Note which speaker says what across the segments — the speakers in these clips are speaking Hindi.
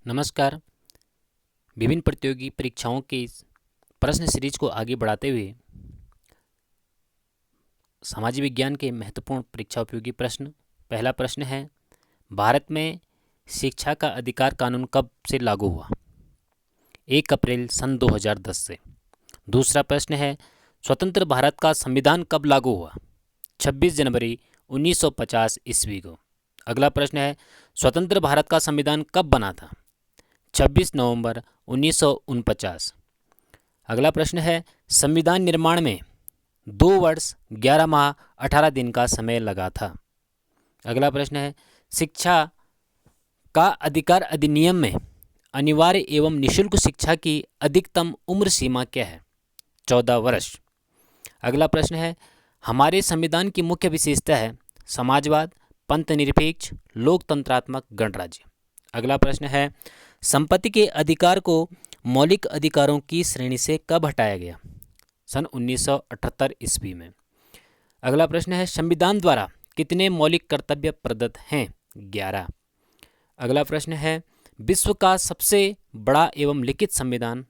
Speaker 1: नमस्कार। विभिन्न प्रतियोगी परीक्षाओं के इस प्रश्न सीरीज को आगे बढ़ाते हुए सामाजिक विज्ञान के महत्वपूर्ण परीक्षा उपयोगी प्रश्न। पहला प्रश्न है, भारत में शिक्षा का अधिकार कानून कब से लागू हुआ? 1 अप्रैल सन 2010 से। दूसरा प्रश्न है, स्वतंत्र भारत का संविधान कब लागू हुआ? 26 जनवरी 1950 ईस्वी को। अगला प्रश्न है, स्वतंत्र भारत का संविधान कब बना था? 26 नवंबर 1949। अगला प्रश्न है, संविधान निर्माण में 2 वर्ष 11 माह 18 दिन का समय लगा था। अगला प्रश्न है, शिक्षा का अधिकार अधिनियम में अनिवार्य एवं निःशुल्क शिक्षा की अधिकतम उम्र सीमा क्या है? 14 वर्ष। अगला प्रश्न है, हमारे संविधान की मुख्य विशेषता है समाजवाद, पंथनिरपेक्ष, लोकतंत्रात्मक गणराज्य। अगला प्रश्न है, संपत्ति के अधिकार को मौलिक अधिकारों की श्रेणी से कब हटाया गया? सन 1978 ईस्वी में। अगला प्रश्न है, संविधान द्वारा कितने मौलिक कर्तव्य प्रदत्त हैं? 11। अगला प्रश्न है, विश्व का सबसे बड़ा एवं लिखित संविधान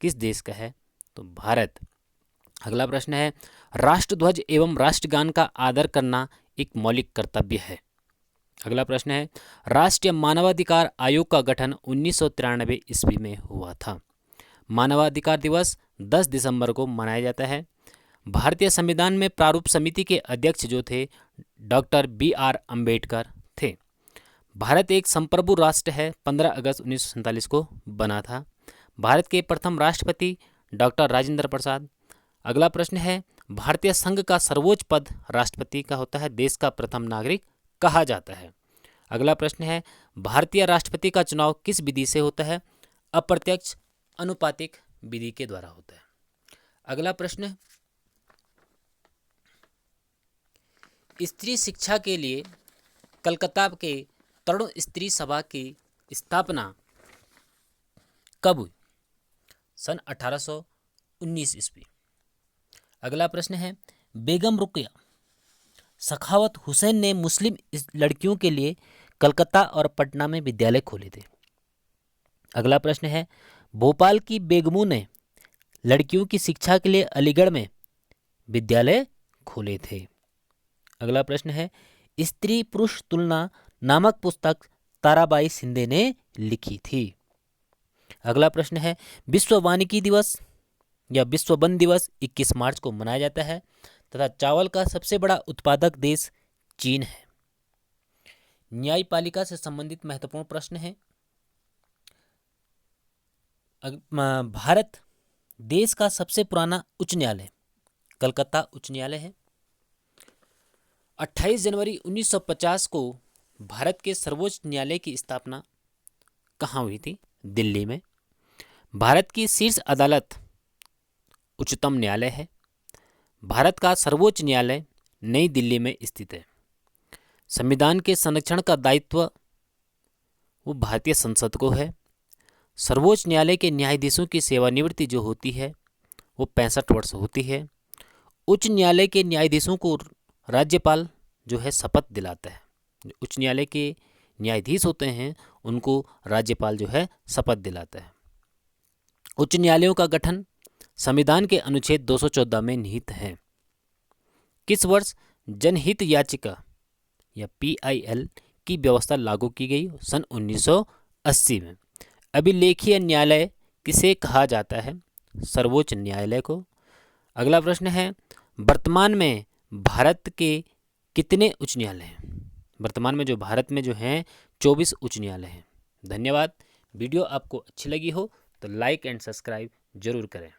Speaker 1: किस देश का है? तो भारत। अगला प्रश्न है, राष्ट्रध्वज एवं राष्ट्रगान का आदर करना एक मौलिक कर्तव्य है। अगला प्रश्न है, राष्ट्रीय मानवाधिकार आयोग का गठन 1993 ईस्वी में हुआ था। मानवाधिकार दिवस 10 दिसंबर को मनाया जाता है। भारतीय संविधान में प्रारूप समिति के अध्यक्ष जो थे डॉक्टर BR अम्बेडकर थे। भारत एक संप्रभु राष्ट्र है, 15 अगस्त 1947 को बना था। भारत के प्रथम राष्ट्रपति डॉक्टर राजेंद्र प्रसाद। अगला प्रश्न है, भारतीय संघ का सर्वोच्च पद राष्ट्रपति का होता है, देश का प्रथम नागरिक कहा जाता है। अगला प्रश्न है, भारतीय राष्ट्रपति का चुनाव किस विधि से होता है? अप्रत्यक्ष अनुपातिक विधि के द्वारा होता है। अगला प्रश्न, स्त्री शिक्षा के लिए कलकत्ता के तरुण स्त्री सभा की स्थापना कब हुई? सन 1819 ईस्वी। अगला प्रश्न है, बेगम रुकया सखावत हुसैन ने मुस्लिम लड़कियों के लिए कलकत्ता और पटना में विद्यालय खोले थे। अगला प्रश्न है, भोपाल की बेगमों ने लड़कियों की शिक्षा के लिए अलीगढ़ में विद्यालय खोले थे। अगला प्रश्न है, स्त्री पुरुष तुलना नामक पुस्तक ताराबाई शिंदे ने लिखी थी। अगला प्रश्न है, विश्व वानिकी दिवस या विश्व वन दिवस 21 मार्च को मनाया जाता है तथा चावल का सबसे बड़ा उत्पादक देश चीन है। न्यायपालिका से संबंधित महत्वपूर्ण प्रश्न है, भारत देश का सबसे पुराना उच्च न्यायालय कलकत्ता उच्च न्यायालय है। 28 जनवरी 1950 को भारत के सर्वोच्च न्यायालय की स्थापना कहाँ हुई थी? दिल्ली में। भारत की शीर्ष अदालत उच्चतम न्यायालय है। भारत का सर्वोच्च न्यायालय नई दिल्ली में स्थित है। संविधान के संरक्षण का दायित्व वो भारतीय संसद को है। सर्वोच्च न्यायालय के न्यायाधीशों की सेवानिवृत्ति जो होती है वो 65 वर्ष होती है। उच्च न्यायालय के न्यायाधीशों को राज्यपाल जो है शपथ दिलाता है। जो उच्च न्यायालय के न्यायाधीश होते हैं उनको राज्यपाल जो है शपथ दिलाता है। उच्च न्यायालयों का गठन संविधान के अनुच्छेद 214 में निहित है। किस वर्ष जनहित याचिका या PIL की व्यवस्था लागू की गई? सन 1980 में। अभिलेखीय न्यायालय किसे कहा जाता है? सर्वोच्च न्यायालय को। अगला प्रश्न है, वर्तमान में भारत के कितने उच्च न्यायालय हैं? वर्तमान में जो भारत में जो हैं 24 उच्च न्यायालय हैं। धन्यवाद। वीडियो आपको अच्छी लगी हो तो लाइक एंड सब्सक्राइब जरूर करें।